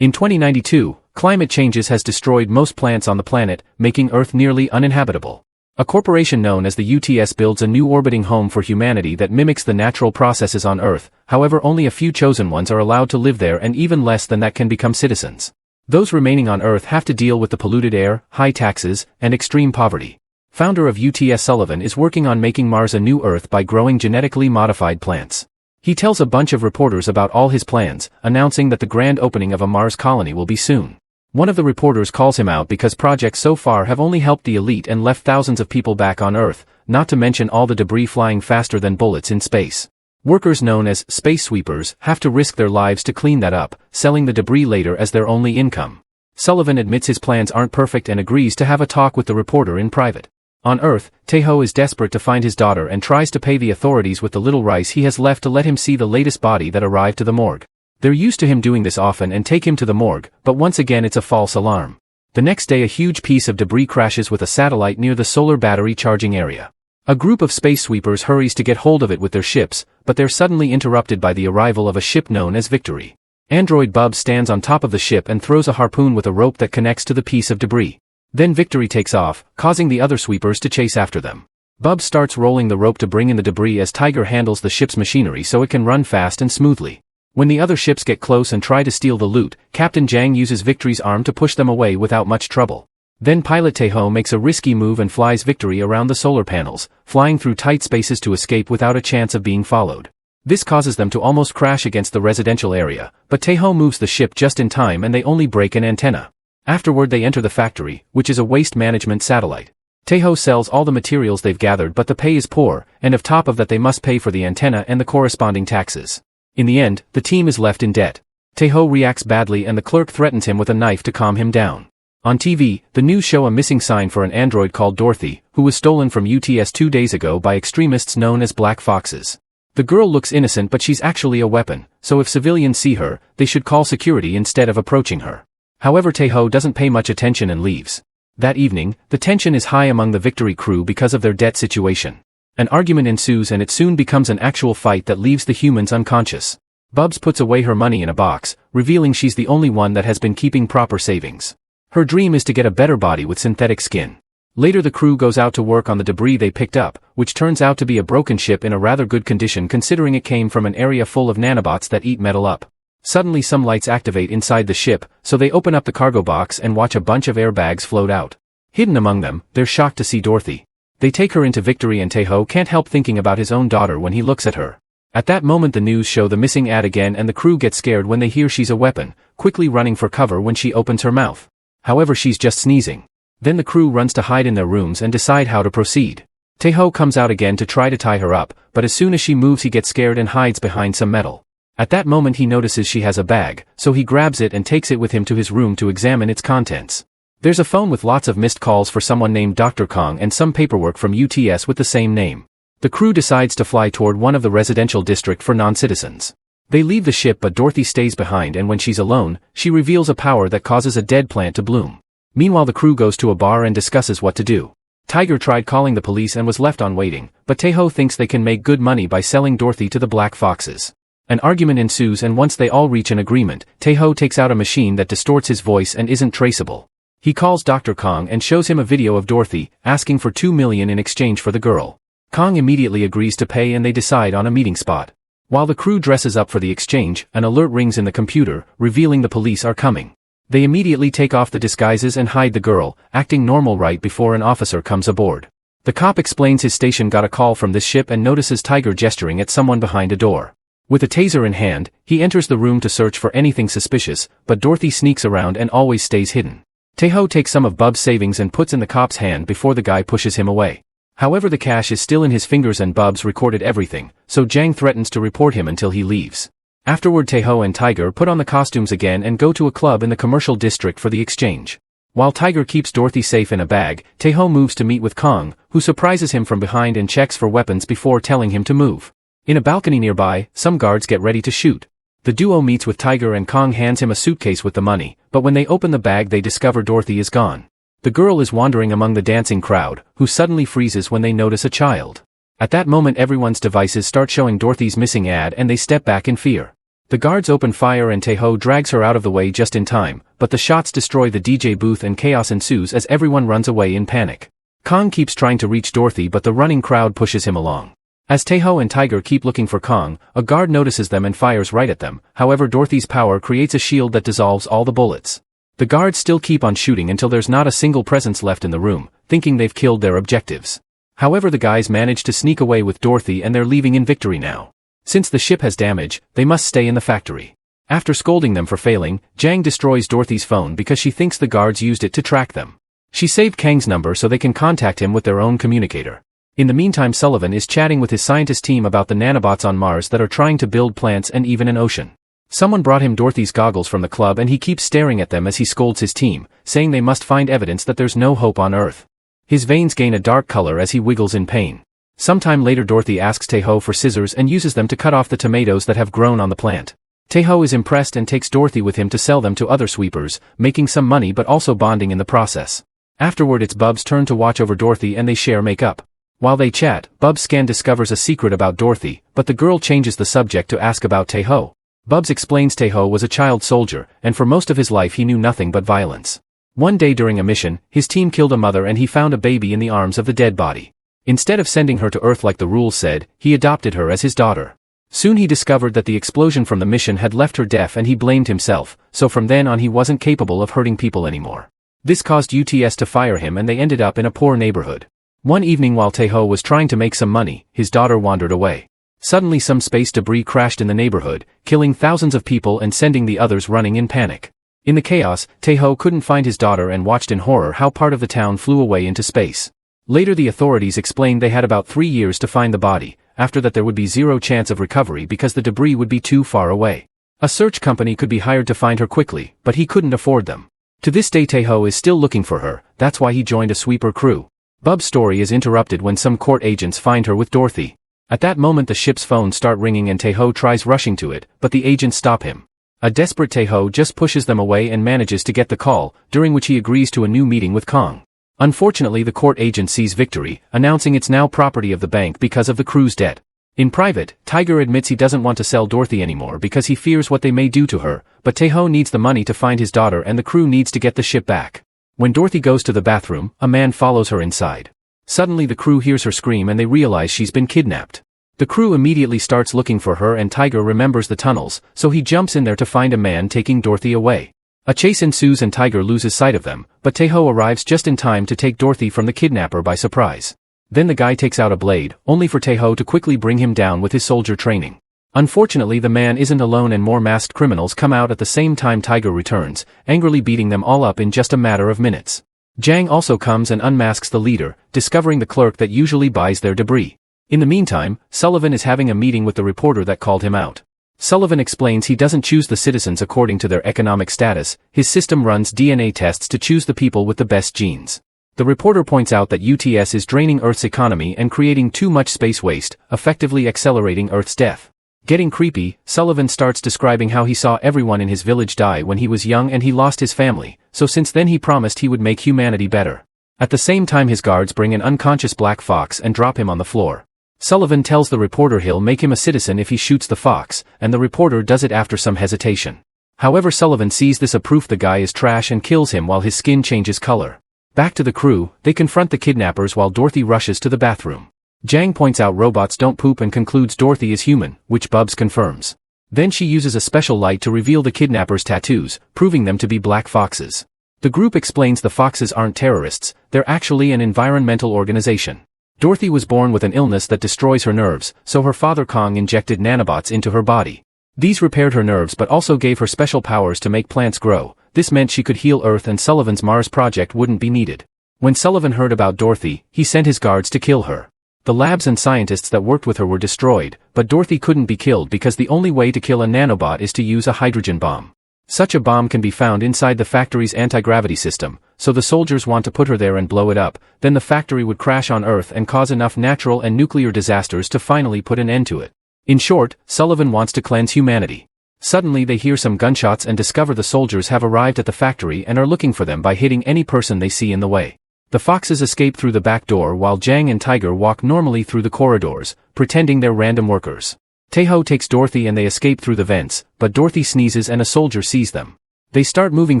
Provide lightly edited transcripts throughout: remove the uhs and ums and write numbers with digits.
In 2092, climate changes has destroyed most plants on the planet, making Earth nearly uninhabitable. A corporation known as the UTS builds a new orbiting home for humanity that mimics the natural processes on Earth, however only a few chosen ones are allowed to live there and even less than that can become citizens. Those remaining on Earth have to deal with the polluted air, high taxes, and extreme poverty. Founder of UTS Sullivan is working on making Mars a new Earth by growing genetically modified plants. He tells a bunch of reporters about all his plans, announcing that the grand opening of a Mars colony will be soon. One of the reporters calls him out because projects so far have only helped the elite and left thousands of people back on Earth, not to mention all the debris flying faster than bullets in space. Workers known as space sweepers have to risk their lives to clean that up, selling the debris later as their only income. Sullivan admits his plans aren't perfect and agrees to have a talk with the reporter in private. On Earth, Taeho is desperate to find his daughter and tries to pay the authorities with the little rice he has left to let him see the latest body that arrived to the morgue. They're used to him doing this often and take him to the morgue, but once again it's a false alarm. The next day a huge piece of debris crashes with a satellite near the solar battery charging area. A group of space sweepers hurries to get hold of it with their ships, but they're suddenly interrupted by the arrival of a ship known as Victory. Android Bub stands on top of the ship and throws a harpoon with a rope that connects to the piece of debris. Then Victory takes off, causing the other sweepers to chase after them. Bub starts rolling the rope to bring in the debris as Tiger handles the ship's machinery so it can run fast and smoothly. When the other ships get close and try to steal the loot, Captain Jang uses Victory's arm to push them away without much trouble. Then pilot Taeho makes a risky move and flies Victory around the solar panels, flying through tight spaces to escape without a chance of being followed. This causes them to almost crash against the residential area, but Taeho moves the ship just in time and they only break an antenna. Afterward they enter the factory, which is a waste management satellite. Taeho sells all the materials they've gathered but the pay is poor, and on top of that they must pay for the antenna and the corresponding taxes. In the end, the team is left in debt. Taeho reacts badly and the clerk threatens him with a knife to calm him down. On TV, the news show a missing sign for an android called Dorothy, who was stolen from UTS 2 days ago by extremists known as Black Foxes. The girl looks innocent but she's actually a weapon, so if civilians see her, they should call security instead of approaching her. However, Taeho doesn't pay much attention and leaves. That evening, the tension is high among the Victory crew because of their debt situation. An argument ensues and it soon becomes an actual fight that leaves the humans unconscious. Bubs puts away her money in a box, revealing she's the only one that has been keeping proper savings. Her dream is to get a better body with synthetic skin. Later the crew goes out to work on the debris they picked up, which turns out to be a broken ship in a rather good condition considering it came from an area full of nanobots that eat metal up. Suddenly some lights activate inside the ship, so they open up the cargo box and watch a bunch of airbags float out. Hidden among them, they're shocked to see Dorothy. They take her into Victory and Taeho can't help thinking about his own daughter when he looks at her. At that moment the news show the missing ad again and the crew get scared when they hear she's a weapon, quickly running for cover when she opens her mouth. However, she's just sneezing. Then the crew runs to hide in their rooms and decide how to proceed. Taeho comes out again to try to tie her up, but as soon as she moves he gets scared and hides behind some metal. At that moment he notices she has a bag, so he grabs it and takes it with him to his room to examine its contents. There's a phone with lots of missed calls for someone named Dr. Kong and some paperwork from UTS with the same name. The crew decides to fly toward one of the residential district for non-citizens. They leave the ship but Dorothy stays behind and when she's alone, she reveals a power that causes a dead plant to bloom. Meanwhile the crew goes to a bar and discusses what to do. Tiger tried calling the police and was left on waiting, but Taeho thinks they can make good money by selling Dorothy to the Black Foxes. An argument ensues and once they all reach an agreement, Taeho takes out a machine that distorts his voice and isn't traceable. He calls Dr. Kong and shows him a video of Dorothy, asking for $2 million in exchange for the girl. Kong immediately agrees to pay and they decide on a meeting spot. While the crew dresses up for the exchange, an alert rings in the computer, revealing the police are coming. They immediately take off the disguises and hide the girl, acting normal right before an officer comes aboard. The cop explains his station got a call from this ship and notices Tiger gesturing at someone behind a door. With a taser in hand, he enters the room to search for anything suspicious, but Dorothy sneaks around and always stays hidden. Taeho takes some of Bub's savings and puts in the cop's hand before the guy pushes him away. However, the cash is still in his fingers and Bub's recorded everything, so Jang threatens to report him until he leaves. Afterward Taeho and Tiger put on the costumes again and go to a club in the commercial district for the exchange. While Tiger keeps Dorothy safe in a bag, Taeho moves to meet with Kong, who surprises him from behind and checks for weapons before telling him to move. In a balcony nearby, some guards get ready to shoot. The duo meets with Tiger and Kong hands him a suitcase with the money, but when they open the bag they discover Dorothy is gone. The girl is wandering among the dancing crowd, who suddenly freezes when they notice a child. At that moment everyone's devices start showing Dorothy's missing ad and they step back in fear. The guards open fire and Taeho drags her out of the way just in time, but the shots destroy the DJ booth and chaos ensues as everyone runs away in panic. Kong keeps trying to reach Dorothy but the running crowd pushes him along. As Taeho and Tiger keep looking for Kong, a guard notices them and fires right at them, however Dorothy's power creates a shield that dissolves all the bullets. The guards still keep on shooting until there's not a single presence left in the room, thinking they've killed their objectives. However the guys manage to sneak away with Dorothy and they're leaving in victory now. Since the ship has damage, they must stay in the factory. After scolding them for failing, Jang destroys Dorothy's phone because she thinks the guards used it to track them. She saved Kang's number so they can contact him with their own communicator. In the meantime Sullivan is chatting with his scientist team about the nanobots on Mars that are trying to build plants and even an ocean. Someone brought him Dorothy's goggles from the club and he keeps staring at them as he scolds his team, saying they must find evidence that there's no hope on Earth. His veins gain a dark color as he wiggles in pain. Sometime later Dorothy asks Taeho for scissors and uses them to cut off the tomatoes that have grown on the plant. Taeho is impressed and takes Dorothy with him to sell them to other sweepers, making some money but also bonding in the process. Afterward it's Bub's turn to watch over Dorothy and they share makeup. While they chat, Bub's scan discovers a secret about Dorothy, but the girl changes the subject to ask about Taeho. Bubs explains Taeho was a child soldier, and for most of his life he knew nothing but violence. One day during a mission, his team killed a mother and he found a baby in the arms of the dead body. Instead of sending her to Earth like the rules said, he adopted her as his daughter. Soon he discovered that the explosion from the mission had left her deaf and he blamed himself, so from then on he wasn't capable of hurting people anymore. This caused UTS to fire him and they ended up in a poor neighborhood. One evening while Taeho was trying to make some money, his daughter wandered away. Suddenly some space debris crashed in the neighborhood, killing thousands of people and sending the others running in panic. In the chaos, Taeho couldn't find his daughter and watched in horror how part of the town flew away into space. Later the authorities explained they had about 3 years to find the body, after that there would be zero chance of recovery because the debris would be too far away. A search company could be hired to find her quickly, but he couldn't afford them. To this day Taeho is still looking for her, that's why he joined a sweeper crew. Bub's story is interrupted when some court agents find her with Dorothy. At that moment the ship's phones start ringing and Taeho tries rushing to it, but the agents stop him. A desperate Taeho just pushes them away and manages to get the call, during which he agrees to a new meeting with Kong. Unfortunately the court agent sees victory, announcing it's now property of the bank because of the crew's debt. In private, Tiger admits he doesn't want to sell Dorothy anymore because he fears what they may do to her, but Taeho needs the money to find his daughter and the crew needs to get the ship back. When Dorothy goes to the bathroom, a man follows her inside. Suddenly the crew hears her scream and they realize she's been kidnapped. The crew immediately starts looking for her and Tiger remembers the tunnels, so he jumps in there to find a man taking Dorothy away. A chase ensues and Tiger loses sight of them, but Taeho arrives just in time to take Dorothy from the kidnapper by surprise. Then the guy takes out a blade, only for Taeho to quickly bring him down with his soldier training. Unfortunately the man isn't alone and more masked criminals come out at the same time Tiger returns, angrily beating them all up in just a matter of minutes. Jang also comes and unmasks the leader, discovering the clerk that usually buys their debris. In the meantime, Sullivan is having a meeting with the reporter that called him out. Sullivan explains he doesn't choose the citizens according to their economic status, his system runs DNA tests to choose the people with the best genes. The reporter points out that UTS is draining Earth's economy and creating too much space waste, effectively accelerating Earth's death. Getting creepy, Sullivan starts describing how he saw everyone in his village die when he was young and he lost his family, so since then he promised he would make humanity better. At the same time his guards bring an unconscious black fox and drop him on the floor. Sullivan tells the reporter he'll make him a citizen if he shoots the fox, and the reporter does it after some hesitation. However Sullivan sees this as proof the guy is trash and kills him while his skin changes color. Back to the crew, they confront the kidnappers while Dorothy rushes to the bathroom. Jang points out robots don't poop and concludes Dorothy is human, which Bubs confirms. Then she uses a special light to reveal the kidnappers' tattoos, proving them to be black foxes. The group explains the foxes aren't terrorists, they're actually an environmental organization. Dorothy was born with an illness that destroys her nerves, so her father Kong injected nanobots into her body. These repaired her nerves but also gave her special powers to make plants grow. This meant she could heal Earth and Sullivan's Mars project wouldn't be needed. When Sullivan heard about Dorothy, he sent his guards to kill her. The labs and scientists that worked with her were destroyed, but Dorothy couldn't be killed because the only way to kill a nanobot is to use a hydrogen bomb. Such a bomb can be found inside the factory's anti-gravity system, so the soldiers want to put her there and blow it up, then the factory would crash on Earth and cause enough natural and nuclear disasters to finally put an end to it. In short, Sullivan wants to cleanse humanity. Suddenly they hear some gunshots and discover the soldiers have arrived at the factory and are looking for them by hitting any person they see in the way. The foxes escape through the back door while Jang and Tiger walk normally through the corridors, pretending they're random workers. Taeho takes Dorothy and they escape through the vents, but Dorothy sneezes and a soldier sees them. They start moving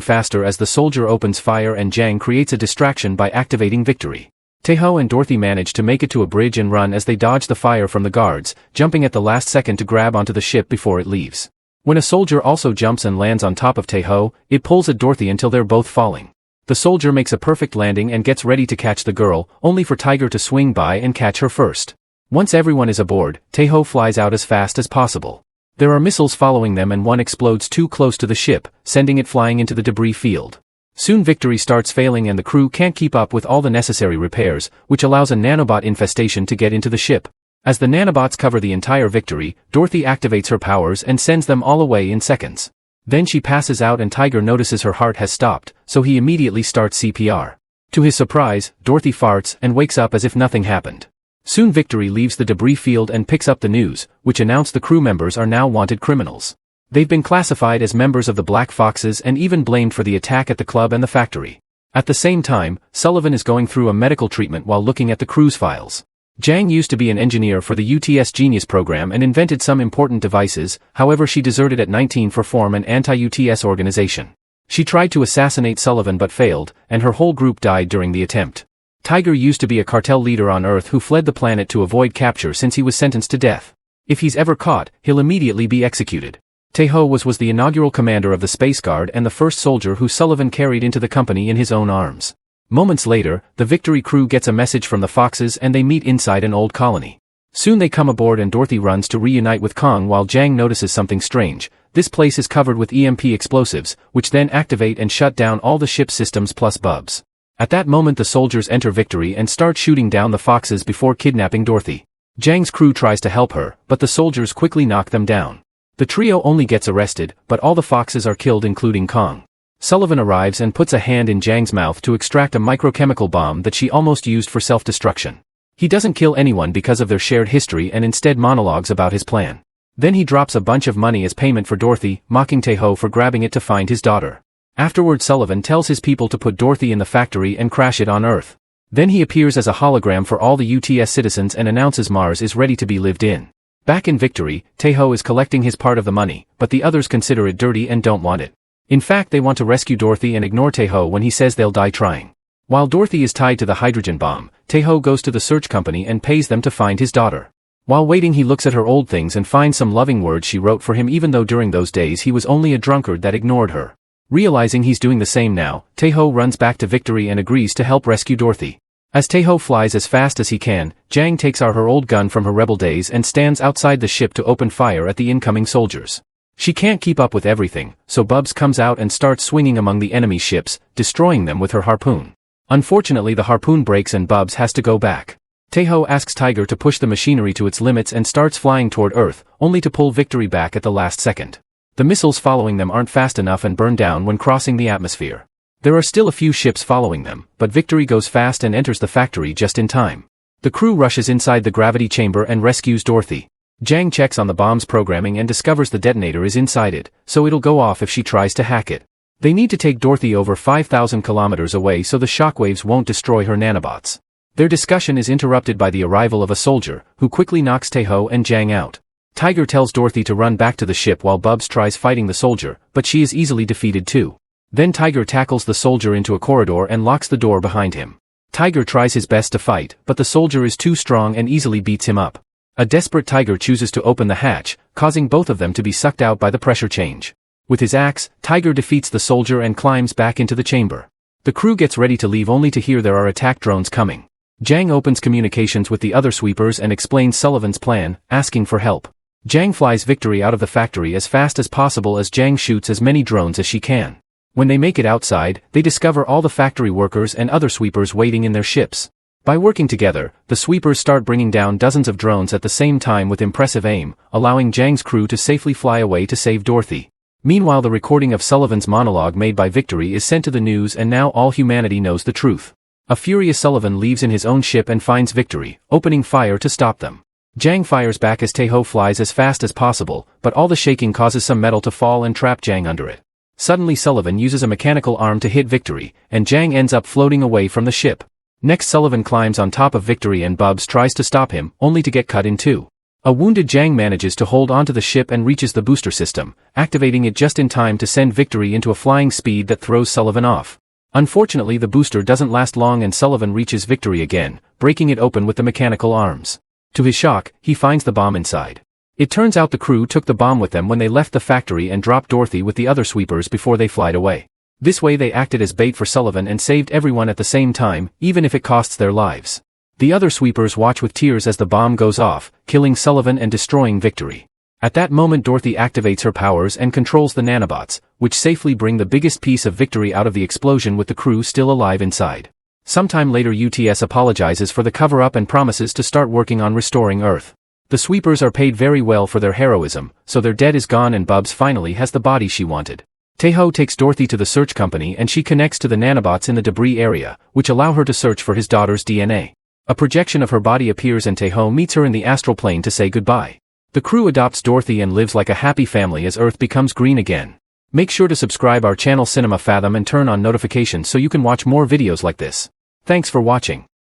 faster as the soldier opens fire and Jang creates a distraction by activating Victory. Taeho and Dorothy manage to make it to a bridge and run as they dodge the fire from the guards, jumping at the last second to grab onto the ship before it leaves. When a soldier also jumps and lands on top of Taeho, it pulls at Dorothy until they're both falling. The soldier makes a perfect landing and gets ready to catch the girl, only for Tiger to swing by and catch her first. Once everyone is aboard, Taeho flies out as fast as possible. There are missiles following them and one explodes too close to the ship, sending it flying into the debris field. Soon Victory starts failing and the crew can't keep up with all the necessary repairs, which allows a nanobot infestation to get into the ship. As the nanobots cover the entire Victory, Dorothy activates her powers and sends them all away in seconds. Then she passes out and Tiger notices her heart has stopped, so he immediately starts CPR. To his surprise, Dorothy farts and wakes up as if nothing happened. Soon Victory leaves the debris field and picks up the news, which announced the crew members are now wanted criminals. They've been classified as members of the Black Foxes and even blamed for the attack at the club and the factory. At the same time, Sullivan is going through a medical treatment while looking at the crew's files. Jang used to be an engineer for the UTS Genius program and invented some important devices, however she deserted at 19 for form an anti-UTS organization. She tried to assassinate Sullivan but failed, and her whole group died during the attempt. Tiger used to be a cartel leader on Earth who fled the planet to avoid capture since he was sentenced to death. If he's ever caught, he'll immediately be executed. Taeho was the inaugural commander of the Space Guard and the first soldier who Sullivan carried into the company in his own arms. Moments later, the Victory crew gets a message from the Foxes and they meet inside an old colony. Soon they come aboard and Dorothy runs to reunite with Kong while Jang notices something strange. This place is covered with EMP explosives, which then activate and shut down all the ship's systems plus Bubs. At that moment the soldiers enter Victory and start shooting down the Foxes before kidnapping Dorothy. Jang's crew tries to help her, but the soldiers quickly knock them down. The trio only gets arrested, but all the Foxes are killed including Kong. Sullivan arrives and puts a hand in Jang's mouth to extract a microchemical bomb that she almost used for self-destruction. He doesn't kill anyone because of their shared history and instead monologues about his plan. Then he drops a bunch of money as payment for Dorothy, mocking Taeho for grabbing it to find his daughter. Afterward Sullivan tells his people to put Dorothy in the factory and crash it on Earth. Then he appears as a hologram for all the UTS citizens and announces Mars is ready to be lived in. Back in Victory, Taeho is collecting his part of the money, but the others consider it dirty and don't want it. In fact they want to rescue Dorothy and ignore Taeho when he says they'll die trying. While Dorothy is tied to the hydrogen bomb, Taeho goes to the search company and pays them to find his daughter. While waiting he looks at her old things and finds some loving words she wrote for him even though during those days he was only a drunkard that ignored her. Realizing he's doing the same now, Taeho runs back to Victory and agrees to help rescue Dorothy. As Taeho flies as fast as he can, Jang takes out her old gun from her rebel days and stands outside the ship to open fire at the incoming soldiers. She can't keep up with everything, so Bubs comes out and starts swinging among the enemy ships, destroying them with her harpoon. Unfortunately the harpoon breaks and Bubs has to go back. Taeho asks Tiger to push the machinery to its limits and starts flying toward Earth, only to pull Victory back at the last second. The missiles following them aren't fast enough and burn down when crossing the atmosphere. There are still a few ships following them, but Victory goes fast and enters the factory just in time. The crew rushes inside the gravity chamber and rescues Dorothy. Jang checks on the bomb's programming and discovers the detonator is inside it, so it'll go off if she tries to hack it. They need to take Dorothy over 5,000 kilometers away so the shockwaves won't destroy her nanobots. Their discussion is interrupted by the arrival of a soldier, who quickly knocks Taeho and Jang out. Tiger tells Dorothy to run back to the ship while Bubs tries fighting the soldier, but she is easily defeated too. Then Tiger tackles the soldier into a corridor and locks the door behind him. Tiger tries his best to fight, but the soldier is too strong and easily beats him up. A desperate Tiger chooses to open the hatch, causing both of them to be sucked out by the pressure change. With his axe, Tiger defeats the soldier and climbs back into the chamber. The crew gets ready to leave only to hear there are attack drones coming. Jang opens communications with the other sweepers and explains Sullivan's plan, asking for help. Jang flies Victory out of the factory as fast as possible as Jang shoots as many drones as she can. When they make it outside, they discover all the factory workers and other sweepers waiting in their ships. By working together, the sweepers start bringing down dozens of drones at the same time with impressive aim, allowing Jang's crew to safely fly away to save Dorothy. Meanwhile the recording of Sullivan's monologue made by Victory is sent to the news and now all humanity knows the truth. A furious Sullivan leaves in his own ship and finds Victory, opening fire to stop them. Jang fires back as Taeho flies as fast as possible, but all the shaking causes some metal to fall and trap Jang under it. Suddenly Sullivan uses a mechanical arm to hit Victory, and Jang ends up floating away from the ship. Next Sullivan climbs on top of Victory and Bubs tries to stop him, only to get cut in two. A wounded Jang manages to hold onto the ship and reaches the booster system, activating it just in time to send Victory into a flying speed that throws Sullivan off. Unfortunately, the booster doesn't last long and Sullivan reaches Victory again, breaking it open with the mechanical arms. To his shock, he finds the bomb inside. It turns out the crew took the bomb with them when they left the factory and dropped Dorothy with the other sweepers before they flied away. This way they acted as bait for Sullivan and saved everyone at the same time, even if it costs their lives. The other sweepers watch with tears as the bomb goes off, killing Sullivan and destroying Victory. At that moment Dorothy activates her powers and controls the nanobots, which safely bring the biggest piece of Victory out of the explosion with the crew still alive inside. Sometime later UTS apologizes for the cover-up and promises to start working on restoring Earth. The sweepers are paid very well for their heroism, so their debt is gone and Bubs finally has the body she wanted. Taeho takes Dorothy to the search company and she connects to the nanobots in the debris area, which allow her to search for his daughter's DNA. A projection of her body appears and Taeho meets her in the astral plane to say goodbye. The crew adopts Dorothy and lives like a happy family as Earth becomes green again. Make sure to subscribe our channel Cinema-Fathom and turn on notifications so you can watch more videos like this. Thanks for watching.